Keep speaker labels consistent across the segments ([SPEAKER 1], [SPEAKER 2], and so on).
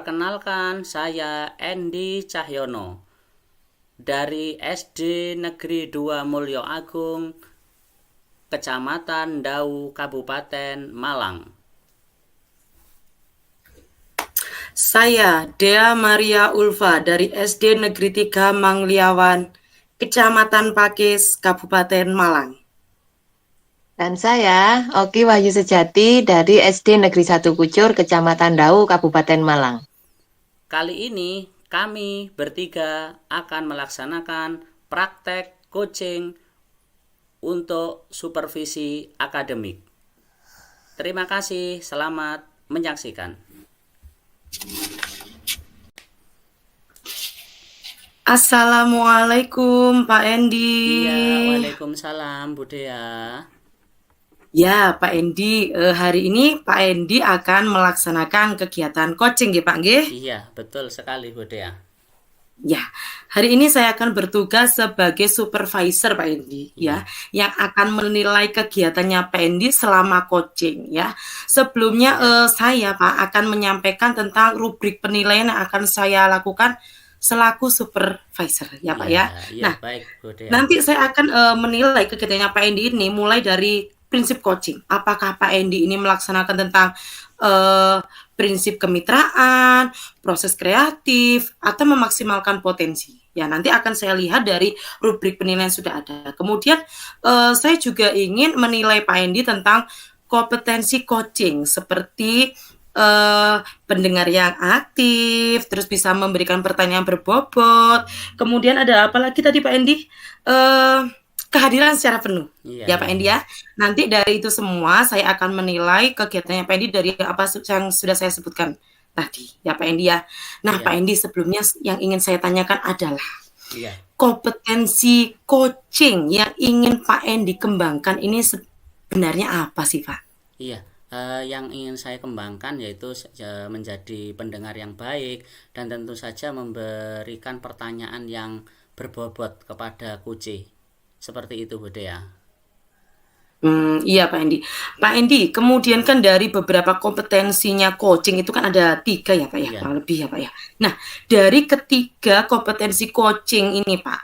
[SPEAKER 1] Perkenalkan, saya Endi Cahyono dari SD Negeri 2 Mulyo Agung, Kecamatan Dau, Kabupaten Malang.
[SPEAKER 2] Saya Dea Maria Ulfa dari SD Negeri 3 Mangliawan, Kecamatan Pakis, Kabupaten Malang.
[SPEAKER 3] Dan saya Oki Wahyu Sejati dari SD Negeri 1 Kucur, Kecamatan Dau, Kabupaten Malang.
[SPEAKER 1] Kali ini kami bertiga akan melaksanakan praktek coaching untuk supervisi akademik. Terima kasih, selamat menyaksikan.
[SPEAKER 2] Assalamualaikum Pak Endi.
[SPEAKER 1] Iya, waalaikumsalam Bu Dea.
[SPEAKER 2] Ya Pak Endi, hari ini Pak Endi akan melaksanakan kegiatan coaching ya Pak nggih?
[SPEAKER 1] Iya, betul sekali Bu Dea.
[SPEAKER 2] Ya, hari ini saya akan bertugas sebagai supervisor Pak Endi ya, yang akan menilai kegiatannya Pak Endi selama coaching ya. Sebelumnya saya Pak akan menyampaikan tentang rubrik penilaian yang akan saya lakukan selaku supervisor ya Pak ya.
[SPEAKER 1] Iya, baik Bu Dea.
[SPEAKER 2] Nanti saya akan menilai kegiatannya Pak Endi ini mulai dari prinsip coaching. Apakah Pak Endi ini melaksanakan tentang prinsip kemitraan, proses kreatif, atau memaksimalkan potensi. Ya, nanti akan saya lihat dari rubrik penilaian sudah ada. Kemudian saya juga ingin menilai Pak Endi tentang kompetensi coaching seperti pendengar yang aktif, terus bisa memberikan pertanyaan berbobot. Kemudian ada apa lagi tadi Pak Endi? Kehadiran secara penuh. Ya Pak Endi ya. Nanti dari itu semua saya akan menilai kegiatannya Pak Endi dari apa yang sudah saya sebutkan tadi. Ya Pak Endi ya. Nah Pak Endi, sebelumnya yang ingin saya tanyakan adalah kompetensi coaching yang ingin Pak Endi kembangkan ini sebenarnya apa sih Pak?
[SPEAKER 1] Iya, yang ingin saya kembangkan yaitu menjadi pendengar yang baik dan tentu saja memberikan pertanyaan yang berbobot kepada coach. Seperti itu Bu Dea.
[SPEAKER 2] Iya Pak Endi. Pak Endi, kemudian kan dari beberapa kompetensinya coaching itu kan ada 3 ya Pak ya, kurang lebih ya Pak ya. Nah, dari ketiga kompetensi coaching ini Pak,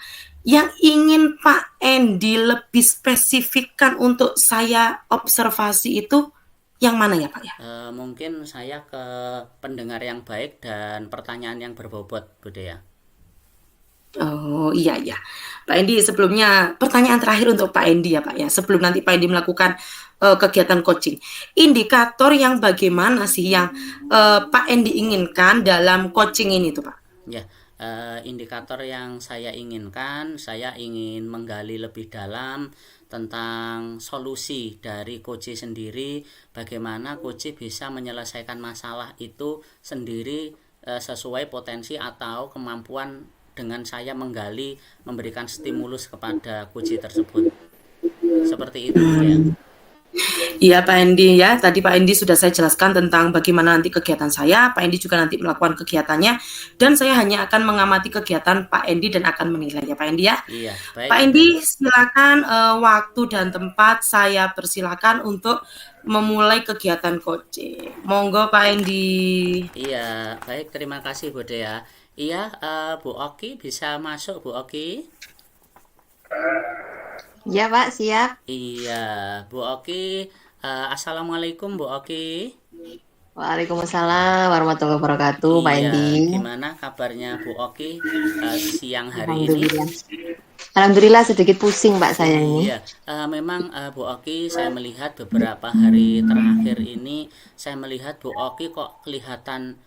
[SPEAKER 2] yang ingin Pak Endi lebih spesifikkan untuk saya observasi itu yang mana ya Pak ya?
[SPEAKER 1] Mungkin saya ke pendengar yang baik dan pertanyaan yang berbobot Bu Dea.
[SPEAKER 2] Oh iya ya, Pak Endi, sebelumnya pertanyaan terakhir untuk Pak Endi ya Pak ya, sebelum nanti Pak Endi melakukan kegiatan coaching. Indikator yang bagaimana sih yang Pak Endi inginkan dalam coaching ini tuh Pak?
[SPEAKER 1] Ya, indikator yang saya inginkan, saya ingin menggali lebih dalam tentang solusi dari coach sendiri, bagaimana coach bisa menyelesaikan masalah itu sendiri sesuai potensi atau kemampuan dengan saya menggali, memberikan stimulus kepada coach tersebut. Seperti itu ya.
[SPEAKER 2] Iya Pak Endi ya, tadi Pak Endi sudah saya jelaskan tentang bagaimana nanti kegiatan saya. Pak Endi juga nanti melakukan kegiatannya, dan saya hanya akan mengamati kegiatan Pak Endi dan akan menilai ya Pak Endi ya.
[SPEAKER 1] Iya, baik.
[SPEAKER 2] Pak Endi, silakan waktu dan tempat saya persilakan untuk memulai kegiatan coaching. Monggo Pak Endi.
[SPEAKER 1] Iya, baik, terima kasih Bu Dea. Iya, Bu Oki bisa masuk Bu Oki?
[SPEAKER 3] Iya Pak, siap.
[SPEAKER 1] Iya, Bu Oki. Assalamualaikum Bu Oki.
[SPEAKER 3] Waalaikumsalam warahmatullahi wabarakatuh, Pak Endi.
[SPEAKER 1] Gimana kabarnya Bu Oki siang hari ini?
[SPEAKER 3] Alhamdulillah sedikit pusing Pak saya ini.
[SPEAKER 1] Iya, memang Bu Oki, saya melihat beberapa hari terakhir ini, saya melihat Bu Oki kok kelihatan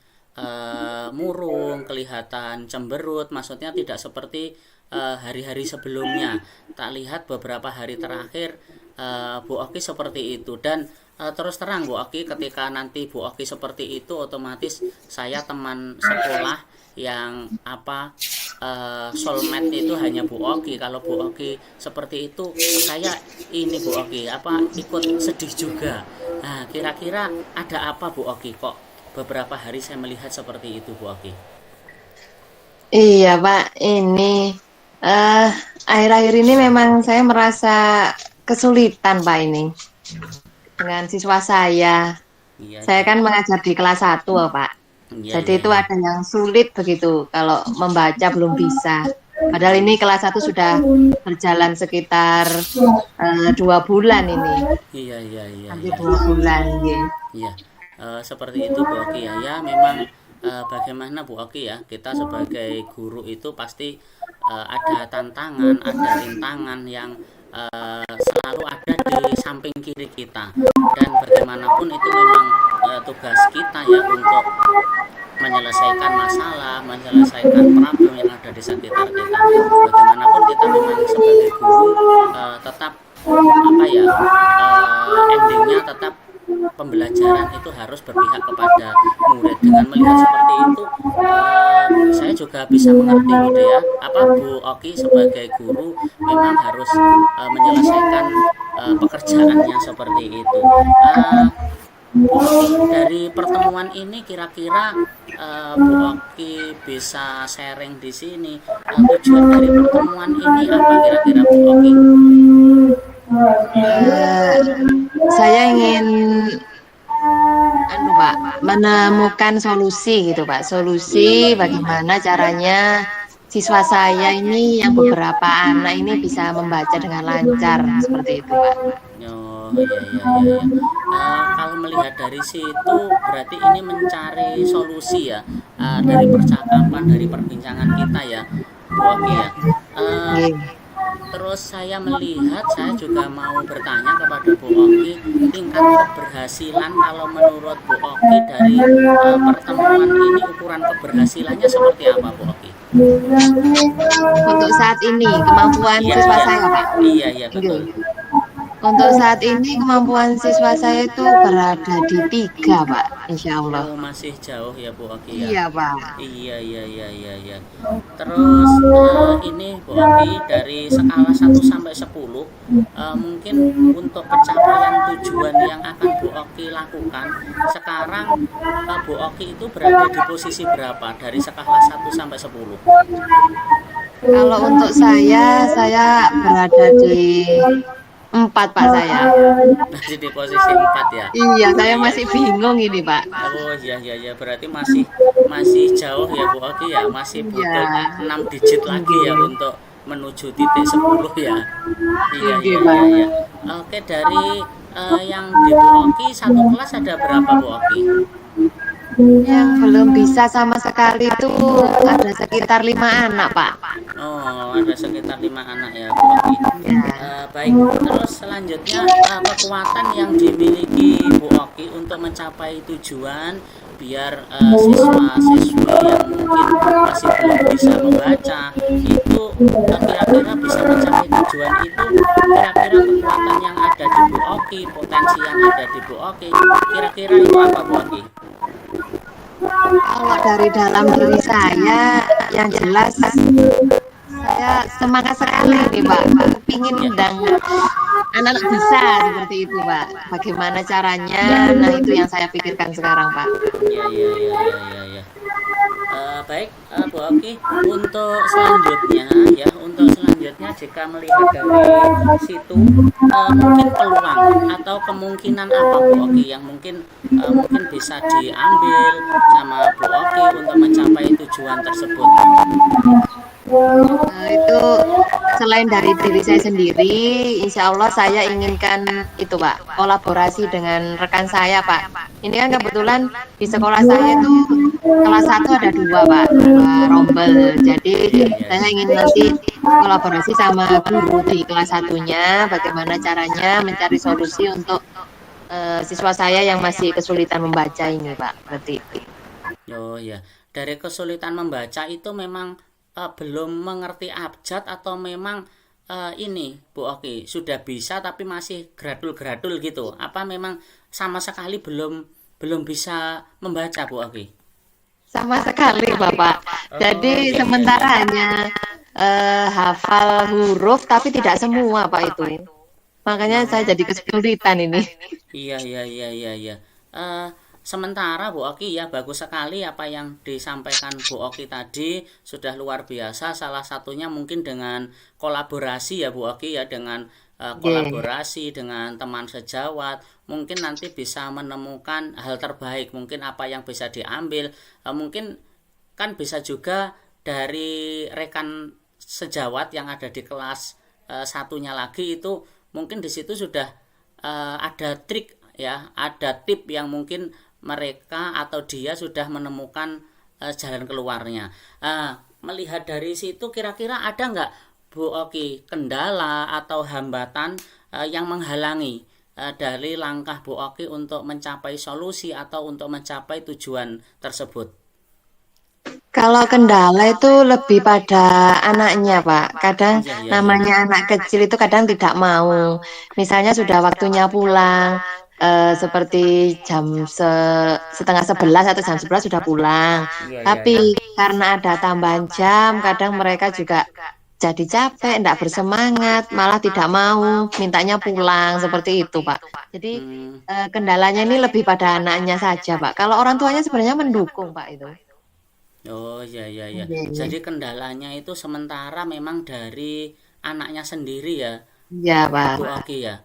[SPEAKER 1] murung, kelihatan cemberut, maksudnya tidak seperti hari-hari sebelumnya. Tak lihat beberapa hari terakhir Bu Oki seperti itu, dan terus terang Bu Oki, ketika nanti Bu Oki seperti itu, otomatis saya teman sekolah yang soulmate itu hanya Bu Oki. Kalau Bu Oki seperti itu, saya ini Bu Oki ikut sedih juga. Nah, kira-kira ada apa Bu Oki kok beberapa hari saya melihat seperti itu Bu Oki?
[SPEAKER 3] Iya Pak, ini akhir-akhir ini memang saya merasa kesulitan Pak ini dengan siswa saya. Iya, saya kan mengajar di kelas 1 Pak.
[SPEAKER 1] Iya,
[SPEAKER 3] Jadi
[SPEAKER 1] iya,
[SPEAKER 3] itu
[SPEAKER 1] iya.
[SPEAKER 3] ada yang sulit begitu kalau membaca belum bisa. Padahal ini kelas satu sudah berjalan sekitar 2 bulan ini,
[SPEAKER 1] Iya, iya, iya,
[SPEAKER 3] hampir
[SPEAKER 1] iya.
[SPEAKER 3] 2 bulan. Ya.
[SPEAKER 1] Iya, seperti itu Bu Oki ya. Ya memang bagaimana Bu Oki ya, kita sebagai guru itu pasti ada tantangan, ada rintangan yang selalu ada di samping kiri kita. Dan bagaimanapun itu memang tugas kita ya untuk menyelesaikan masalah, menyelesaikan problem yang ada di sekitar kita. Bagaimanapun kita memang sebagai guru tetap apa ya, endingnya tetap pembelajaran itu harus berpihak kepada murid. Dengan melihat seperti itu, saya juga bisa mengerti gitu ya, apa Bu Oki sebagai guru memang harus menyelesaikan pekerjaannya seperti itu. Bu Oki, dari pertemuan ini kira-kira Bu Oki bisa sharing di sini, tujuan dari pertemuan ini apa kira-kira Bu Oki?
[SPEAKER 3] Eh, saya ingin Pak, menemukan solusi gitu Pak. Solusi bagaimana caranya siswa saya ini yang beberapa anak ini bisa membaca dengan lancar seperti itu Pak.
[SPEAKER 1] Oh iya, iya, iya, iya. Kalau melihat dari situ berarti ini mencari solusi ya, dari percakapan, dari perbincangan kita ya Bu Oki ya. Eh,
[SPEAKER 3] Oke.
[SPEAKER 1] Terus saya melihat, saya juga mau bertanya kepada Bu Oki, tingkat keberhasilan kalau menurut Bu Oki dari pertemuan ini, ukuran keberhasilannya seperti apa Bu Oki?
[SPEAKER 3] Untuk saat ini kemampuan
[SPEAKER 1] Iya,
[SPEAKER 3] siswa
[SPEAKER 1] iya,
[SPEAKER 3] saya Pak.
[SPEAKER 1] iya, iya betul.
[SPEAKER 3] Oke. Untuk saat ini kemampuan siswa saya itu berada di 3 Pak, insya Allah.
[SPEAKER 1] Oh masih jauh ya Bu Oki ya.
[SPEAKER 3] Iya Pak.
[SPEAKER 1] Iya, iya, iya, iya, iya. Terus ini Bu Oki, dari skala 1 sampai 10, mungkin untuk pencapaian tujuan yang akan Bu Oki lakukan sekarang, Bu Oki itu berada di posisi berapa dari skala 1 sampai 10?
[SPEAKER 3] Kalau untuk saya berada di 4 Pak saya.
[SPEAKER 1] Masih di posisi 4 ya.
[SPEAKER 3] Iya, saya
[SPEAKER 1] Iya.
[SPEAKER 3] masih bingung ini Pak.
[SPEAKER 1] Oh iya, iya, iya, berarti masih jauh ya Bu Oki ya, masih
[SPEAKER 3] Iya.
[SPEAKER 1] butuh 6 digit lagi ya
[SPEAKER 3] Oke.
[SPEAKER 1] untuk menuju titik 10 ya. Iya,
[SPEAKER 3] Oke
[SPEAKER 1] iya, iya,
[SPEAKER 3] Pak.
[SPEAKER 1] iya. Oke, dari yang di Bu Oki satu kelas ada berapa Bu Oki?
[SPEAKER 3] Yang belum bisa sama sekali itu ada sekitar 5 anak Pak.
[SPEAKER 1] Oh, ada sekitar 5 anak ya Bu Oki.
[SPEAKER 3] Ya.
[SPEAKER 1] Baik, terus selanjutnya kekuatan yang dimiliki Bu Oki untuk mencapai tujuan biar siswa-siswi yang mungkin masih belum bisa membaca itu kira-kira bisa mencapai tujuan itu, kira-kira kekuatan yang ada di Bu Oki, potensi yang ada di Bu Oki, kira-kira itu apa Bu Oki?
[SPEAKER 3] Kalau dari dalam diri saya, yang jelas saya semangat sekali nih Pak. Ingin
[SPEAKER 1] Ya.
[SPEAKER 3] undang anak-anak bisa seperti itu Pak. Bagaimana caranya? Nah itu yang saya pikirkan sekarang Pak.
[SPEAKER 1] Iya, iya, iya, iya, iya, iya. Baik, Bu Oki, untuk selanjutnya ya, untuk selanjutnya jika melihat dari situ, mungkin peluang atau kemungkinan apa Bu Oki yang mungkin bisa diambil sama Bu Oki untuk mencapai tujuan tersebut?
[SPEAKER 3] Nah, itu selain dari diri saya sendiri, insya Allah saya inginkan itu Pak, kolaborasi dengan rekan saya Pak. Ini kan kebetulan di sekolah saya itu kelas 1 ada 2 Pak, 2 rombel. Jadi saya ingin nanti kolaborasi sama guru di kelas satunya, bagaimana caranya mencari solusi untuk siswa saya yang masih kesulitan membaca ini Pak. Berarti itu.
[SPEAKER 1] Oh ya, dari kesulitan membaca itu memang belum mengerti abjad atau memang ini Bu Oki sudah bisa tapi masih gradul-gradul gitu? Apa memang sama sekali belum bisa membaca Bu Oki?
[SPEAKER 3] Sama sekali Bapak. Jadi
[SPEAKER 1] iya,
[SPEAKER 3] sementara
[SPEAKER 1] iya.
[SPEAKER 3] hanya hafal huruf tapi tidak semua Pak itu. Makanya saya jadi kesulitan ini.
[SPEAKER 1] Iya, iya, iya, iya, iya. Eh, Sementara Bu Oki ya, bagus sekali apa yang disampaikan Bu Oki tadi, sudah luar biasa. Salah satunya mungkin dengan kolaborasi ya Bu Oki ya, dengan kolaborasi dengan teman sejawat, mungkin nanti bisa menemukan hal terbaik, mungkin apa yang bisa diambil, mungkin kan bisa juga dari rekan sejawat yang ada di kelas satunya lagi itu, mungkin di situ sudah ada trik ya, ada tip yang mungkin mereka atau dia sudah menemukan jalan keluarnya. Melihat dari situ kira-kira ada nggak Bu Oki kendala atau hambatan yang menghalangi dari langkah Bu Oki untuk mencapai solusi atau untuk mencapai tujuan tersebut?
[SPEAKER 3] Kalau kendala itu lebih pada anaknya, Pak. Kadang
[SPEAKER 1] Iya, iya, iya.
[SPEAKER 3] namanya anak kecil itu kadang tidak mau. Misalnya sudah waktunya pulang, seperti setengah 11 atau jam 11 sudah pulang.
[SPEAKER 1] Iya, iya, iya.
[SPEAKER 3] Tapi karena ada tambahan jam, kadang mereka juga jadi capek, tidak bersemangat, malah tidak mau, mintanya pulang, seperti itu, Pak. Jadi
[SPEAKER 1] Hmm,
[SPEAKER 3] kendalanya ini lebih pada anaknya saja, Pak. Kalau orang tuanya sebenarnya mendukung, Pak, itu.
[SPEAKER 1] oh iya, iya, iya.
[SPEAKER 3] Iya, iya.
[SPEAKER 1] Jadi kendalanya itu sementara memang dari anaknya sendiri ya,
[SPEAKER 3] Iya, Pak.
[SPEAKER 1] Bu Oki ya.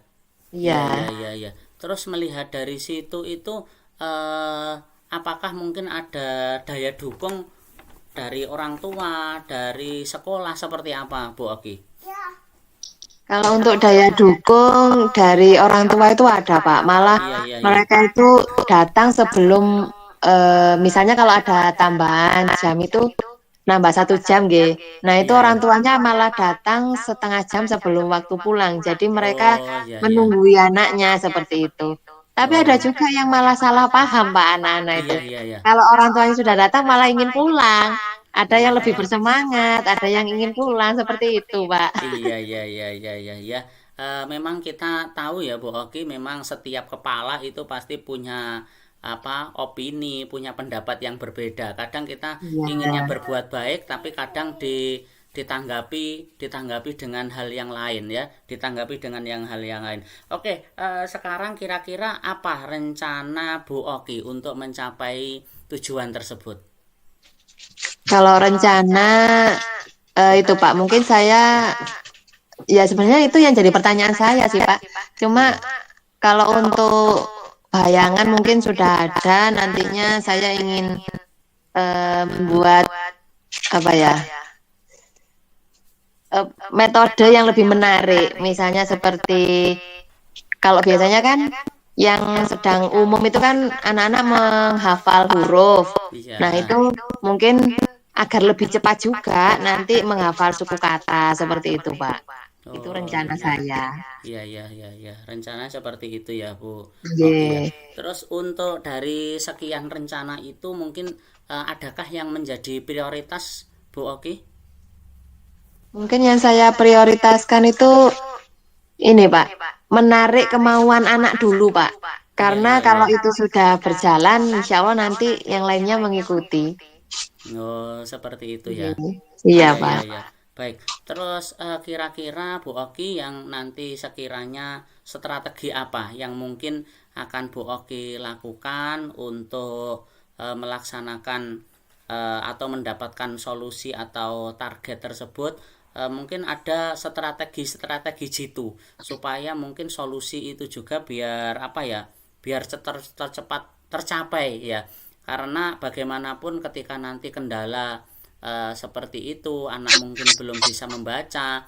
[SPEAKER 3] Iya.
[SPEAKER 1] Iya, iya, iya, iya. Terus melihat dari situ itu apakah mungkin ada daya dukung dari orang tua, dari sekolah seperti apa, Bu Oki?
[SPEAKER 3] Kalau untuk daya dukung dari orang tua itu ada, Pak. Malah
[SPEAKER 1] Iya, iya, iya.
[SPEAKER 3] mereka itu datang sebelum, misalnya kalau ada tambahan jam itu nambah 1 jam, G. Nah, itu
[SPEAKER 1] Iya, iya.
[SPEAKER 3] orang tuanya malah datang setengah jam sebelum waktu pulang. Jadi mereka
[SPEAKER 1] Oh, iya, iya.
[SPEAKER 3] menunggui anaknya seperti itu. Tapi ada
[SPEAKER 1] Oh,
[SPEAKER 3] juga yang malah salah paham, Pak, anak-anak itu.
[SPEAKER 1] iya, iya, iya.
[SPEAKER 3] Kalau orang tuanya sudah datang malah ingin pulang. Ada yang lebih
[SPEAKER 1] Oh,
[SPEAKER 3] bersemangat, ada yang ingin pulang seperti itu, Pak.
[SPEAKER 1] iya, iya, iya, iya, iya, iya. Memang kita tahu ya Bu Oki, memang setiap kepala itu pasti punya apa opini, punya pendapat yang berbeda. Kadang kita inginnya
[SPEAKER 3] Iya.
[SPEAKER 1] berbuat baik, tapi kadang ditanggapi dengan hal yang lain ya, ditanggapi dengan hal yang lain. Oke, sekarang kira-kira apa rencana Bu Oki untuk mencapai tujuan tersebut?
[SPEAKER 3] Kalau rencana itu Pak, mungkin saya ya sebenarnya itu yang jadi pertanyaan saya sih Pak. Cuma
[SPEAKER 1] Iya.
[SPEAKER 3] kalau untuk bayangan mungkin sudah ada, nantinya saya ingin membuat apa ya, metode yang lebih menarik. Misalnya seperti kalau biasanya kan yang sedang umum itu kan anak-anak menghafal huruf.
[SPEAKER 1] Iya.
[SPEAKER 3] Nah, itu mungkin agar lebih cepat juga nanti menghafal suku kata seperti itu, Pak. Itu
[SPEAKER 1] Oh
[SPEAKER 3] rencana
[SPEAKER 1] iya.
[SPEAKER 3] saya.
[SPEAKER 1] Iya, iya, iya, iya. Rencana seperti itu ya, Bu. Oke ya.
[SPEAKER 3] Ye.
[SPEAKER 1] Terus untuk dari sekian rencana itu mungkin adakah yang menjadi prioritas, Bu Oki?
[SPEAKER 3] Mungkin yang saya prioritaskan itu ini, Pak, menarik kemauan anak dulu, Pak.
[SPEAKER 1] Iya,
[SPEAKER 3] Karena
[SPEAKER 1] iya, iya.
[SPEAKER 3] kalau itu sudah berjalan, insya Allah nanti yang lainnya mengikuti.
[SPEAKER 1] Oh, seperti itu
[SPEAKER 3] Ye.
[SPEAKER 1] ya.
[SPEAKER 3] Iya,
[SPEAKER 1] Iya, iya,
[SPEAKER 3] Pak.
[SPEAKER 1] iya. Baik. Terus kira-kira Bu Oki yang nanti sekiranya strategi apa yang mungkin akan Bu Oki lakukan untuk melaksanakan atau mendapatkan solusi atau target tersebut? Mungkin ada strategi-strategi jitu supaya mungkin solusi itu juga biar apa ya? Biar tercepat tercapai ya. Karena bagaimanapun ketika nanti kendala seperti itu, anak mungkin belum bisa membaca,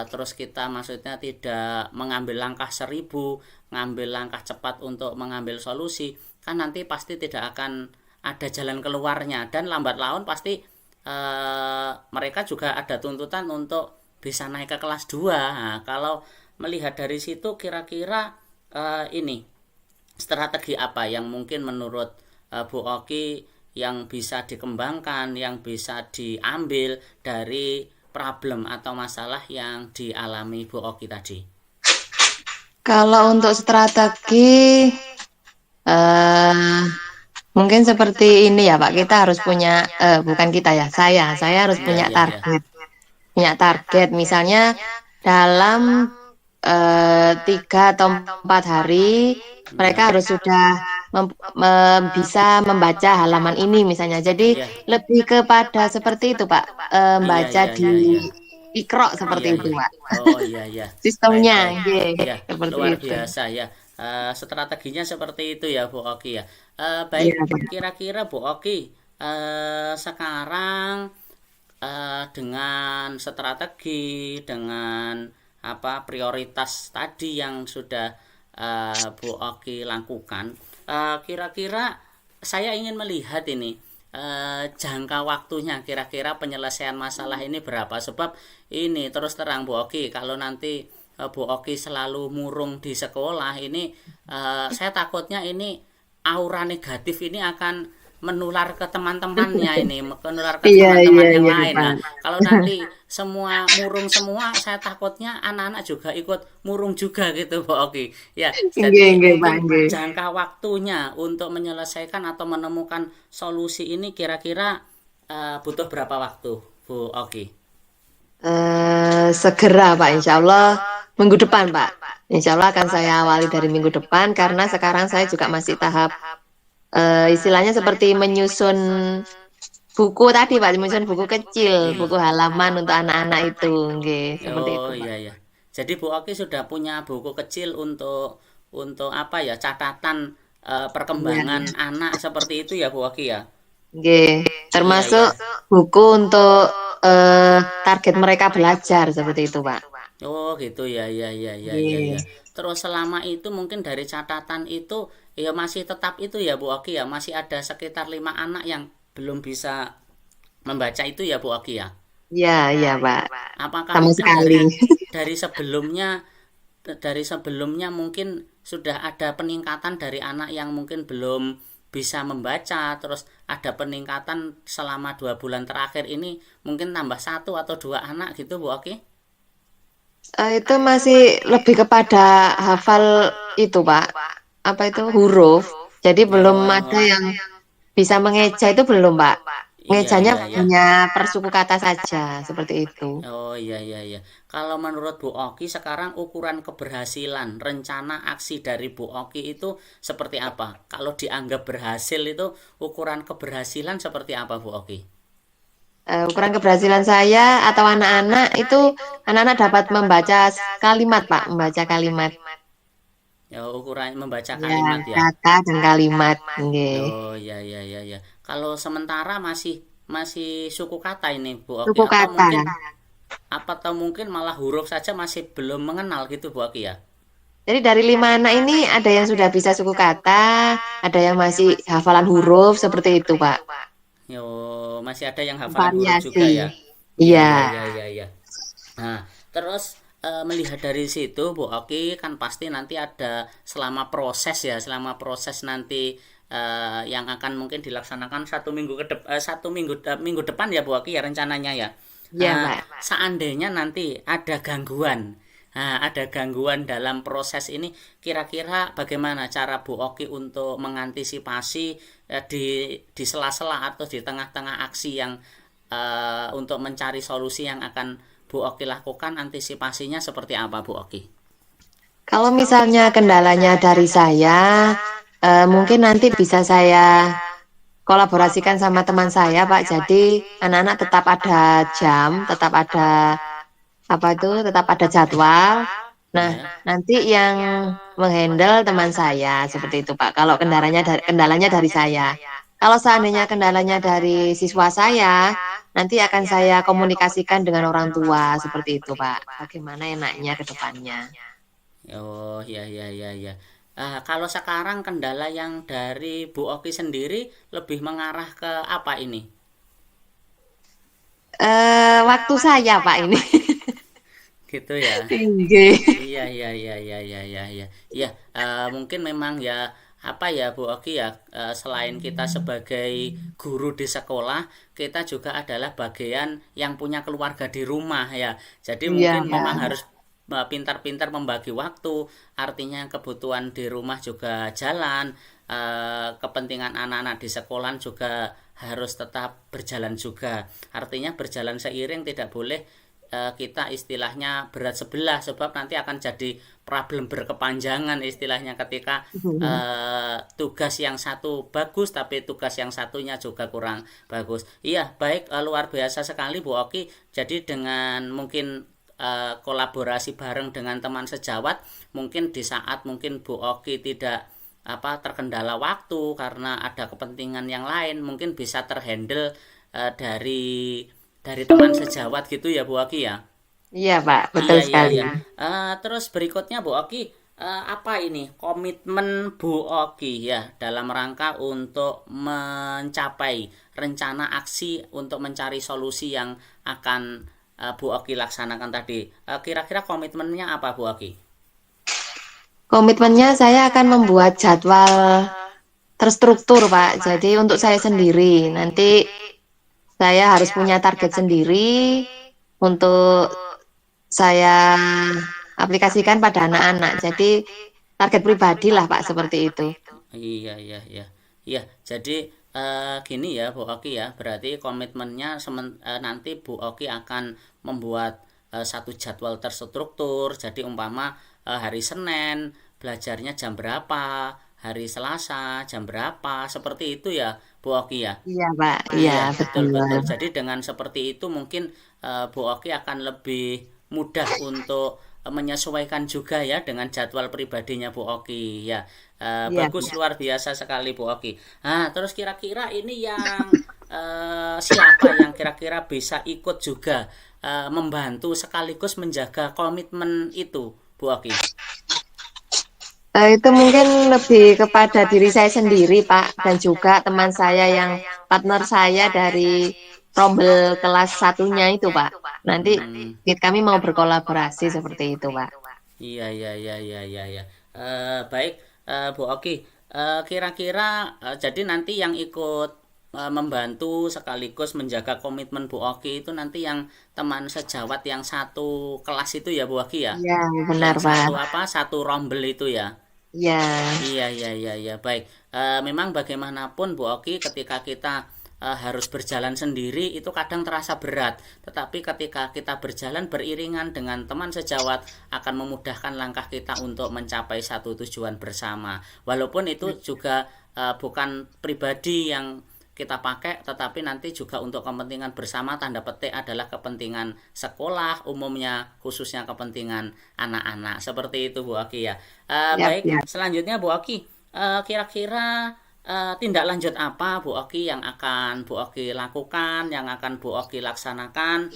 [SPEAKER 1] terus kita maksudnya tidak mengambil langkah 1000, ngambil langkah cepat untuk mengambil solusi, kan nanti pasti tidak akan ada jalan keluarnya, dan lambat laun pasti mereka juga ada tuntutan untuk bisa naik ke kelas 2. Nah, kalau melihat dari situ kira-kira ini strategi apa yang mungkin menurut Bu Oki yang bisa dikembangkan, yang bisa diambil dari problem atau masalah yang dialami Bu Oki tadi?
[SPEAKER 3] Kalau untuk strategi, mungkin seperti ini ya Pak, kita harus punya, bukan kita ya, saya harus
[SPEAKER 1] Iya, iya, iya.
[SPEAKER 3] punya target, misalnya dalam 3 atau 4 hari
[SPEAKER 1] Iya.
[SPEAKER 3] mereka harus sudah bisa membaca halaman ini misalnya. Jadi
[SPEAKER 1] Iya.
[SPEAKER 3] lebih kepada seperti itu Pak,
[SPEAKER 1] Iya,
[SPEAKER 3] membaca
[SPEAKER 1] iya, iya, iya.
[SPEAKER 3] Ikro
[SPEAKER 1] Iya,
[SPEAKER 3] seperti itu,
[SPEAKER 1] iya.
[SPEAKER 3] Pak.
[SPEAKER 1] Oh iya, iya. Baik,
[SPEAKER 3] Sistemnya,
[SPEAKER 1] baik.
[SPEAKER 3] nggih,
[SPEAKER 1] Iya,
[SPEAKER 3] seperti
[SPEAKER 1] luar
[SPEAKER 3] itu.
[SPEAKER 1] biasa ya. Strateginya seperti itu ya Bu Oki ya.
[SPEAKER 3] Iya,
[SPEAKER 1] Baik,
[SPEAKER 3] Pak.
[SPEAKER 1] kira-kira Bu Oki sekarang dengan strategi, dengan apa prioritas tadi yang sudah Bu Oki lakukan, kira-kira saya ingin melihat ini jangka waktunya kira-kira penyelesaian masalah ini berapa, sebab ini terus terang Bu Oki, kalau nanti Bu Oki selalu murung di sekolah ini, saya takutnya ini aura negatif ini akan menular ke teman-temannya, ini menular ke
[SPEAKER 3] Iya,
[SPEAKER 1] teman-teman
[SPEAKER 3] iya,
[SPEAKER 1] yang
[SPEAKER 3] iya,
[SPEAKER 1] lain.
[SPEAKER 3] Pak.
[SPEAKER 1] Nah, kalau nanti semua murung semua, saya takutnya anak-anak juga ikut murung juga gitu Bu Oki. Ya,
[SPEAKER 3] Nggih,
[SPEAKER 1] jadi
[SPEAKER 3] nggih, Pak,
[SPEAKER 1] mungkin
[SPEAKER 3] nggih.
[SPEAKER 1] jangka waktunya untuk menyelesaikan atau menemukan solusi ini kira-kira butuh berapa waktu Bu Oki?
[SPEAKER 3] Segera, Pak, insya Allah minggu depan, Pak. Insya Allah akan saya awali dari minggu depan karena sekarang saya juga masih tahap istilahnya seperti menyusun buku tadi, Pak, menyusun buku kecil,
[SPEAKER 1] Iya.
[SPEAKER 3] buku halaman untuk anak-anak itu, nggih, seperti itu,
[SPEAKER 1] Oh
[SPEAKER 3] Pak.
[SPEAKER 1] iya, ya. Jadi Bu Oki sudah punya buku kecil untuk apa ya, catatan
[SPEAKER 3] Iya,
[SPEAKER 1] perkembangan anak seperti itu ya Bu Oki ya.
[SPEAKER 3] nggih.
[SPEAKER 1] Iya,
[SPEAKER 3] Termasuk
[SPEAKER 1] iya.
[SPEAKER 3] buku untuk eh, target mereka belajar seperti itu, Pak.
[SPEAKER 1] Oh gitu ya, ya, ya, ya, ya,
[SPEAKER 3] Nggih.
[SPEAKER 1] ya. Terus selama itu mungkin dari catatan itu ya masih tetap itu ya Bu Oki ya, masih ada sekitar 5 anak yang belum bisa membaca itu ya Bu Oki ya.
[SPEAKER 3] Iya, iya, Pak.
[SPEAKER 1] Apakah
[SPEAKER 3] Sama
[SPEAKER 1] mungkin
[SPEAKER 3] sekali.
[SPEAKER 1] dari sebelumnya mungkin sudah ada peningkatan dari anak yang mungkin belum bisa membaca, terus ada peningkatan selama 2 bulan terakhir ini mungkin tambah 1 atau 2 anak gitu Bu Oki?
[SPEAKER 3] Itu masih lebih kepada hafal itu, Pak. Apa itu huruf. Jadi belum ada
[SPEAKER 1] Oh
[SPEAKER 3] yang bisa mengeja itu belum, Pak.
[SPEAKER 1] iya,
[SPEAKER 3] Ngejanya
[SPEAKER 1] iya, iya.
[SPEAKER 3] hanya per suku kata saja, seperti itu.
[SPEAKER 1] Oh iya, iya, iya. Kalau menurut Bu Oki sekarang ukuran keberhasilan rencana aksi dari Bu Oki itu seperti apa? Kalau dianggap berhasil itu ukuran keberhasilan seperti apa Bu Oki?
[SPEAKER 3] Ukuran keberhasilan saya atau anak-anak dapat membaca kalimat, Pak, membaca kalimat.
[SPEAKER 1] Ya, ukuran membaca
[SPEAKER 3] Ya,
[SPEAKER 1] kalimat ya.
[SPEAKER 3] kata dan kalimat, nggih.
[SPEAKER 1] Oh ya, ya, ya, ya. Kalau sementara masih masih suku kata ini Bu Oki,
[SPEAKER 3] Suku
[SPEAKER 1] atau
[SPEAKER 3] kata.
[SPEAKER 1] mungkin malah huruf saja masih belum mengenal gitu Bu Oki ya.
[SPEAKER 3] Jadi dari 5 anak ini ada yang sudah bisa suku kata, ada yang masih hafalan huruf seperti itu, Pak.
[SPEAKER 1] Yo, masih ada yang hafalan huruf juga
[SPEAKER 3] Variasi.
[SPEAKER 1] ya. Iya,
[SPEAKER 3] Iya.
[SPEAKER 1] iya, iya, iya, iya. Nah, terus melihat dari situ Bu Oki kan pasti nanti ada selama proses nanti yang akan mungkin dilaksanakan 1 minggu minggu depan ya Bu Oki ya rencananya ya.
[SPEAKER 3] Iya, Pak.
[SPEAKER 1] Seandainya nanti ada gangguan, ada gangguan dalam proses ini, kira-kira bagaimana cara Bu Oki untuk mengantisipasi di sela-sela atau di tengah-tengah aksi yang untuk mencari solusi yang akan Bu Oki lakukan, antisipasinya seperti apa Bu Oki?
[SPEAKER 3] Kalau misalnya kendalanya dari saya, mungkin nanti bisa saya kolaborasikan sama teman saya, Pak. Jadi anak-anak tetap ada jam, tetap ada jadwal. Nah,
[SPEAKER 1] Ya.
[SPEAKER 3] nanti yang menghandle teman saya seperti itu, Pak. Kalau kendalanya dari saya. Kalau seandainya kendalanya dari siswa saya, nanti akan saya komunikasikan dengan orang tua seperti itu, Pak. Bagaimana enaknya ke depannya.
[SPEAKER 1] Oh ya, ya, ya, ya. Kalau sekarang kendala yang dari Bu Oki sendiri lebih mengarah ke apa ini?
[SPEAKER 3] Waktu saya, Pak, ini.
[SPEAKER 1] Gitu ya.
[SPEAKER 3] Tinggi.
[SPEAKER 1] Iya, iya, iya, iya, iya, iya, iya. Iya, mungkin memang ya apa ya Bu Oki ya, selain kita sebagai guru di sekolah, kita juga adalah bagian yang punya keluarga di rumah ya. Jadi
[SPEAKER 3] Iya,
[SPEAKER 1] mungkin memang
[SPEAKER 3] Pak.
[SPEAKER 1] harus pintar-pintar membagi waktu, artinya kebutuhan di rumah juga jalan, kepentingan anak-anak di sekolah juga harus tetap berjalan juga. Artinya berjalan seiring, tidak boleh kita istilahnya berat sebelah, sebab nanti akan jadi problem berkepanjangan istilahnya ketika tugas yang satu bagus tapi tugas yang satunya juga kurang bagus. Iya, baik, luar biasa sekali Bu Oki. Jadi dengan mungkin kolaborasi bareng dengan teman sejawat, mungkin di saat mungkin Bu Oki tidak terkendala waktu karena ada kepentingan yang lain, mungkin bisa terhandle dari teman sejawat gitu ya Bu Oki ya.
[SPEAKER 3] Iya Pak, betul sekali.
[SPEAKER 1] Terus berikutnya Bu Oki, apa ini komitmen Bu Oki ya dalam rangka untuk mencapai rencana aksi untuk mencari solusi yang akan Bu Oki laksanakan tadi. Kira-kira komitmennya apa Bu Oki?
[SPEAKER 3] Komitmennya saya akan membuat jadwal terstruktur Pak. Jadi untuk saya sendiri, nanti saya harus punya target sendiri untuk saya aplikasikan pada anak-anak. Jadi target pribadi lah Pak, seperti itu.
[SPEAKER 1] Iya. Jadi gini ya Bu Oki ya, berarti komitmennya nanti Bu Oki akan membuat satu jadwal terstruktur. Jadi umpama hari Senin belajarnya jam berapa, hari Selasa jam berapa, seperti itu ya Bu Oki ya.
[SPEAKER 3] Iya Pak, iya
[SPEAKER 1] Betul.
[SPEAKER 3] betul.
[SPEAKER 1] Jadi dengan seperti itu mungkin Bu Oki akan lebih mudah untuk menyesuaikan juga ya dengan jadwal pribadinya Bu Oki ya.
[SPEAKER 3] Iya,
[SPEAKER 1] Bagus, luar biasa sekali Bu Oki. Terus kira-kira ini yang siapa yang kira-kira bisa ikut juga membantu sekaligus menjaga komitmen itu Bu Oki?
[SPEAKER 3] Itu mungkin lebih kepada diri saya sendiri Pak, dan juga teman saya yang partner saya dari rombel kelas satunya itu Pak. Nanti kami mau berkolaborasi seperti itu Pak.
[SPEAKER 1] Iya. Baik, Bu Oki. Kira-kira jadi nanti yang ikut membantu sekaligus menjaga komitmen Bu Oki itu nanti yang teman sejawat yang satu kelas itu ya Bu Oki ya?
[SPEAKER 3] Iya, benar
[SPEAKER 1] Yang
[SPEAKER 3] Pak.
[SPEAKER 1] satu rombel itu ya?
[SPEAKER 3] Iya.
[SPEAKER 1] Iya. Baik. Memang bagaimanapun Bu Oki, ketika kita harus berjalan sendiri itu kadang terasa berat, tetapi ketika kita berjalan beriringan dengan teman sejawat akan memudahkan langkah kita untuk mencapai satu tujuan bersama. Walaupun itu juga bukan pribadi yang kita pakai, tetapi nanti juga untuk kepentingan bersama, tanda petik adalah kepentingan sekolah umumnya, khususnya kepentingan anak-anak. Seperti itu Bu Oki ya. Baik, selanjutnya Bu Oki, kira-kira tindak lanjut apa Bu Oki yang akan Bu Oki lakukan, yang akan Bu Oki laksanakan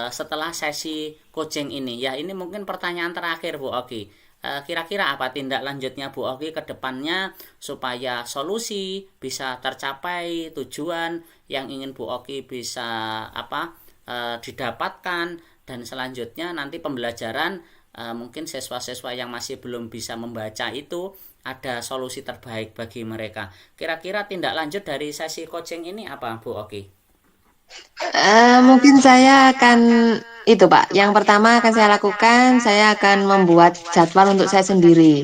[SPEAKER 1] setelah sesi coaching ini? Ya, ini mungkin pertanyaan terakhir Bu Oki. Kira-kira apa tindak lanjutnya Bu Oki ke depannya supaya solusi bisa tercapai, tujuan yang ingin Bu Oki bisa didapatkan, dan selanjutnya nanti pembelajaran mungkin siswa-siswa yang masih belum bisa membaca itu ada solusi terbaik bagi mereka. Kira-kira tindak lanjut dari sesi coaching ini apa Bu Oki?
[SPEAKER 3] Mungkin saya akan itu Pak. Yang pertama akan saya lakukan, saya akan membuat jadwal untuk saya sendiri.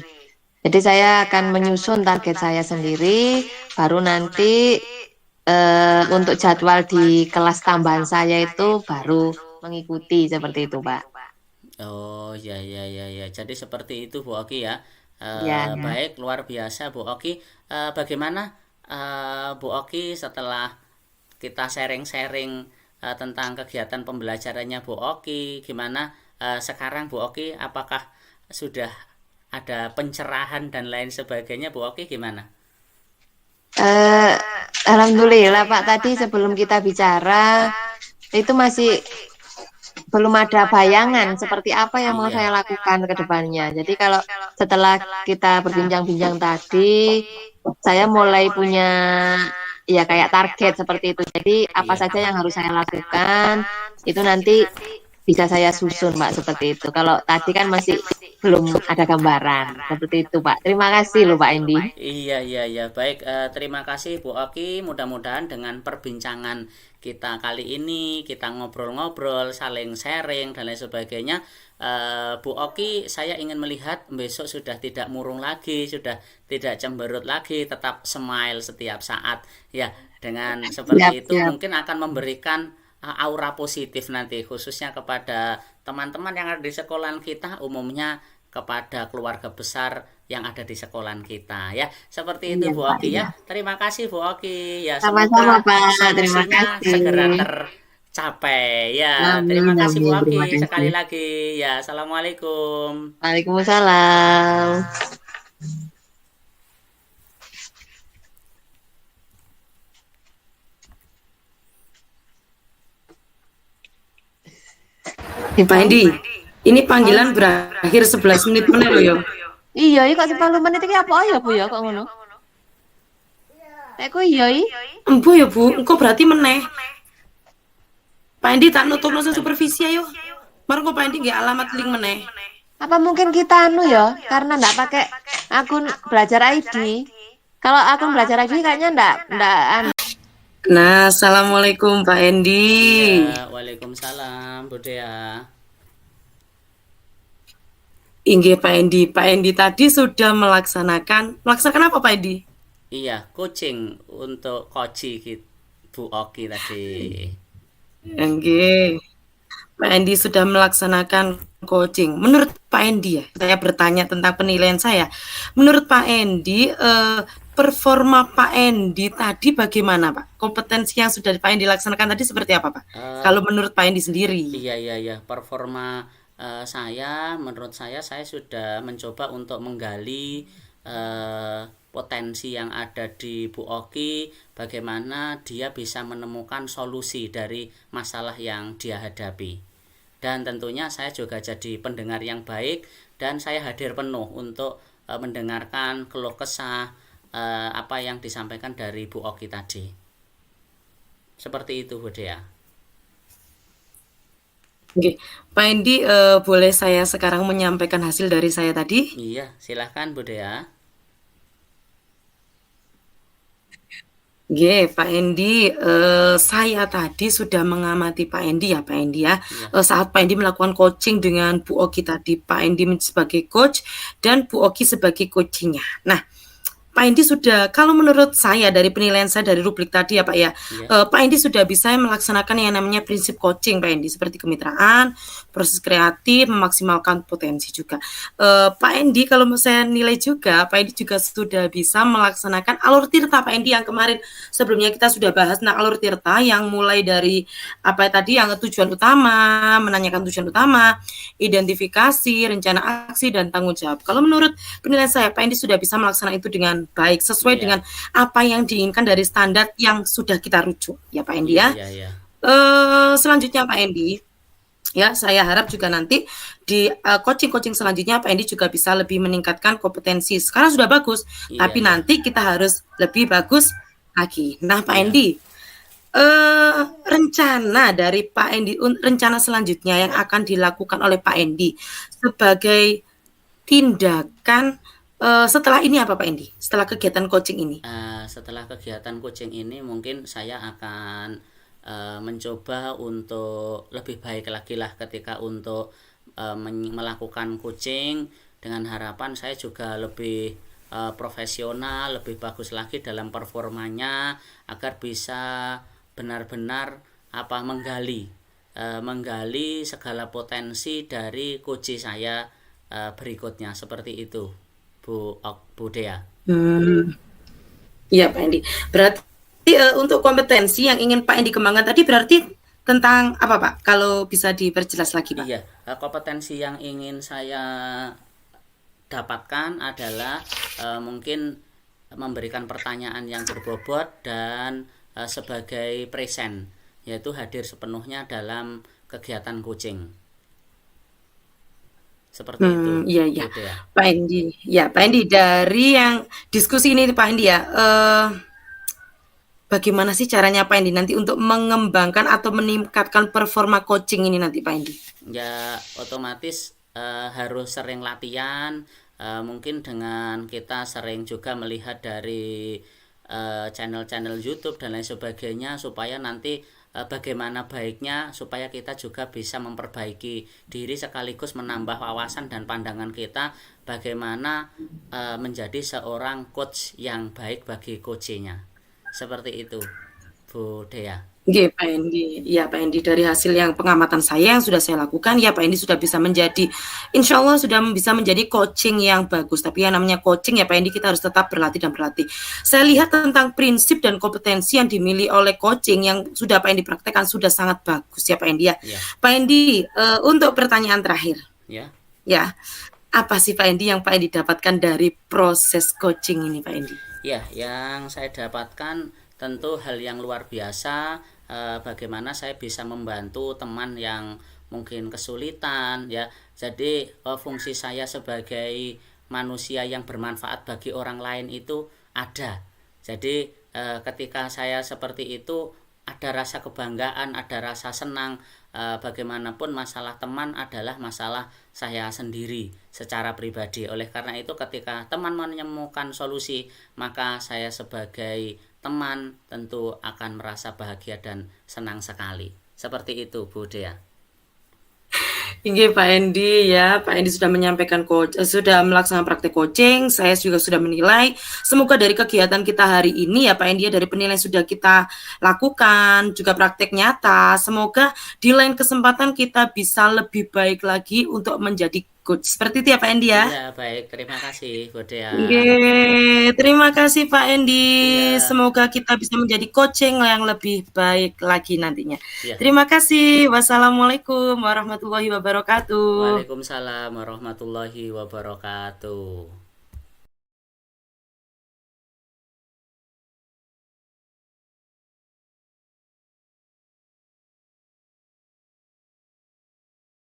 [SPEAKER 3] Jadi saya akan menyusun target saya sendiri, baru nanti untuk jadwal di kelas tambahan saya itu baru mengikuti seperti itu Pak.
[SPEAKER 1] Oh ya. Jadi seperti itu Bu Oki ya.
[SPEAKER 3] Ya.
[SPEAKER 1] Baik, luar biasa Bu Oki. Bagaimana Bu Oki setelah kita sharing-sharing tentang kegiatan pembelajarannya Bu Oki, gimana sekarang Bu Oki, apakah sudah ada pencerahan dan lain sebagainya Bu Oki, gimana?
[SPEAKER 3] Alhamdulillah Pak, tadi sebelum kita bicara itu masih belum ada bayangan seperti apa yang mau saya lakukan ke depannya. Jadi kalau setelah kita berbincang-bincang tadi, saya mulai punya ya kayak target seperti itu. Jadi apa saja yang harus saya lakukan itu nanti bisa saya susun Pak, seperti itu. Kalau tadi kan masih belum ada gambaran seperti itu Pak. Terima kasih loh Pak Endi.
[SPEAKER 1] Iya. Baik, terima kasih Bu Oki. Mudah-mudahan dengan perbincangan kita kali ini, kita ngobrol-ngobrol, saling sharing dan lain sebagainya, Bu Oki, saya ingin melihat besok sudah tidak murung lagi, sudah tidak cemberut lagi, tetap smile setiap saat. Ya, dengan seperti itu mungkin akan memberikan aura positif nanti, khususnya kepada teman-teman yang ada di sekolahan kita, umumnya kepada keluarga besar yang ada di sekolahan kita ya. Seperti itu
[SPEAKER 3] Iya,
[SPEAKER 1] Bu
[SPEAKER 3] Pak,
[SPEAKER 1] Oki
[SPEAKER 3] iya.
[SPEAKER 1] ya. Terima kasih Bu Oki. Ya,
[SPEAKER 3] Sama-sama,
[SPEAKER 1] semoga
[SPEAKER 3] Pak. Terima
[SPEAKER 1] solusinya
[SPEAKER 3] kasih.
[SPEAKER 1] segera tercapai. Ya,
[SPEAKER 3] Amin,
[SPEAKER 1] terima kasih Bu
[SPEAKER 3] amin. Terima
[SPEAKER 1] Oki
[SPEAKER 3] kasih.
[SPEAKER 1] sekali lagi. Ya, assalamualaikum.
[SPEAKER 3] Waalaikumsalam.
[SPEAKER 2] Pak Endi, ini panggilan berakhir 11 menit meneh lho yo.
[SPEAKER 3] Iya, iki kok 10 menit iki apa ya, Bu ya kok ngono? Nek ku iya iki.
[SPEAKER 2] Embo ya Bu, engko berarti meneh. Pak Endi tak nutupno supervisi ayo. Maro Pak Endi nggih alamat link meneh.
[SPEAKER 3] Apa mungkin kita anu ya, karena ndak pakai akun belajar ID. Kalau akun belajar ID kayaknya ndak anu.
[SPEAKER 2] Nah, assalamualaikum Pak Endi.
[SPEAKER 1] Ya, waalaikumsalam Bu Dea.
[SPEAKER 2] Inggih Pak Endi. Pak Endi tadi sudah melaksanakan apa Pak Endi?
[SPEAKER 1] Iya, coaching untuk Koji Bu Oki tadi.
[SPEAKER 2] Inggih. Pak Endi sudah melaksanakan coaching. Menurut Pak Endi ya, saya bertanya tentang penilaian saya. Menurut Pak Endi, performa Pak Endi tadi bagaimana Pak? Kompetensi yang sudah Pak Endi laksanakan tadi seperti apa Pak? Kalau menurut Pak Endi sendiri.
[SPEAKER 1] Iya. Performa menurut saya sudah mencoba untuk menggali potensi yang ada di Bu Oki, bagaimana dia bisa menemukan solusi dari masalah yang dia hadapi. Dan tentunya saya juga jadi pendengar yang baik, dan saya hadir penuh untuk mendengarkan keluh kesah apa yang disampaikan dari Bu Oki tadi. Seperti itu Bu Dea.
[SPEAKER 2] Oke, Pak Endi, boleh saya sekarang menyampaikan hasil dari saya tadi?
[SPEAKER 1] Iya, silahkan Bu Dea.
[SPEAKER 2] Oke, Pak Endi, saya tadi sudah mengamati Pak Endi ya, Pak Endi ya. Saat Pak Endi melakukan coaching dengan Bu Oki tadi, Pak Endi sebagai coach dan Bu Oki sebagai coachingnya. Nah, Pak Endi sudah, kalau menurut saya dari penilaian saya dari rubrik tadi ya Pak ya, Pak Endi sudah bisa melaksanakan yang namanya prinsip coaching Pak Endi, seperti kemitraan, proses kreatif, memaksimalkan potensi juga. Pak Endi kalau saya nilai juga, Pak Endi juga sudah bisa melaksanakan alur tirta Pak Endi yang kemarin sebelumnya kita sudah bahas. Nah, alur tirta yang mulai dari apa tadi yang tujuan utama, menanyakan tujuan utama, identifikasi, rencana aksi, dan tanggung jawab. Kalau menurut penilaian saya, Pak Endi sudah bisa melaksanakan itu dengan baik sesuai dengan apa yang diinginkan dari standar yang sudah kita rujuk ya Pak Endi ya. Selanjutnya Pak Endi ya, saya harap juga nanti di coaching selanjutnya Pak Endi juga bisa lebih meningkatkan kompetensi. Sekarang sudah bagus, tapi nanti kita harus lebih bagus lagi. Nah Pak Endi, rencana dari Pak Endi, rencana selanjutnya yang akan dilakukan oleh Pak Endi sebagai tindakan setelah ini apa Pak Endi? Setelah kegiatan coaching ini?
[SPEAKER 1] Setelah kegiatan coaching ini mungkin saya akan mencoba untuk lebih baik lagi lah ketika untuk melakukan coaching, dengan harapan saya juga lebih profesional, lebih bagus lagi dalam performanya, agar bisa benar-benar menggali segala potensi dari coach saya berikutnya, seperti itu Bu Dea.
[SPEAKER 2] Iya Pak Endi. Berarti untuk kompetensi yang ingin Pak Endi kembangkan tadi berarti tentang apa Pak? Kalau bisa diperjelas lagi Pak.
[SPEAKER 1] Iya, kompetensi yang ingin saya dapatkan adalah mungkin memberikan pertanyaan yang berbobot dan sebagai present, yaitu hadir sepenuhnya dalam kegiatan coaching. Seperti itu.
[SPEAKER 2] Iya. Pak Endi. Ya, Pak Endi, dari yang diskusi ini Pak Endi ya, bagaimana sih caranya Pak Endi nanti untuk mengembangkan atau meningkatkan performa coaching ini nanti Pak Endi?
[SPEAKER 1] Ya, otomatis harus sering latihan, mungkin dengan kita sering juga melihat dari channel-channel YouTube dan lain sebagainya, supaya nanti bagaimana baiknya supaya kita juga bisa memperbaiki diri sekaligus menambah wawasan dan pandangan kita bagaimana menjadi seorang coach yang baik bagi coachnya. Seperti itu Bu Dea.
[SPEAKER 2] Nggih, Pak Endi. Iya, Pak Endi, dari hasil yang pengamatan saya yang sudah saya lakukan, ya Pak Endi sudah bisa menjadi insya Allah sudah bisa menjadi coaching yang bagus. Tapi yang namanya coaching ya Pak Endi, kita harus tetap berlatih dan berlatih. Saya lihat tentang prinsip dan kompetensi yang dimiliki oleh coaching yang sudah Pak Endi praktekkan sudah sangat bagus ya Pak Endi ya.
[SPEAKER 1] Ya,
[SPEAKER 2] Pak Endi, untuk pertanyaan terakhir,
[SPEAKER 1] ya.
[SPEAKER 2] ya, apa sih Pak Endi yang Pak Endi dapatkan dari proses coaching ini Pak Endi?
[SPEAKER 1] Ya, yang saya dapatkan tentu hal yang luar biasa, bagaimana saya bisa membantu teman yang mungkin kesulitan ya. Jadi fungsi saya sebagai manusia yang bermanfaat bagi orang lain itu ada. Jadi ketika saya seperti itu ada rasa kebanggaan, ada rasa senang. Bagaimanapun masalah teman adalah masalah saya sendiri secara pribadi. Oleh karena itu ketika teman menemukan solusi, maka saya sebagai teman tentu akan merasa bahagia dan senang sekali. Seperti itu Bu Dea.
[SPEAKER 2] Oke Pak Endi ya, Pak Endi sudah menyampaikan sudah melaksanakan praktek coaching, saya juga sudah menilai. Semoga dari kegiatan kita hari ini ya Pak Endi ya, dari penilaian sudah kita lakukan, juga praktek nyata, semoga di lain kesempatan kita bisa lebih baik lagi untuk menjadi coach. Seperti itu ya Pak Endi ya.
[SPEAKER 1] Iya, baik. Terima kasih Bu
[SPEAKER 2] Oke,
[SPEAKER 1] Dea.
[SPEAKER 2] terima kasih Pak Endi.
[SPEAKER 1] Iya,
[SPEAKER 2] Semoga kita bisa menjadi coaching yang lebih baik lagi nantinya.
[SPEAKER 1] iya.
[SPEAKER 2] Terima kasih. Wassalamualaikum warahmatullahi wabarakatuh.
[SPEAKER 1] Waalaikumsalam warahmatullahi wabarakatuh.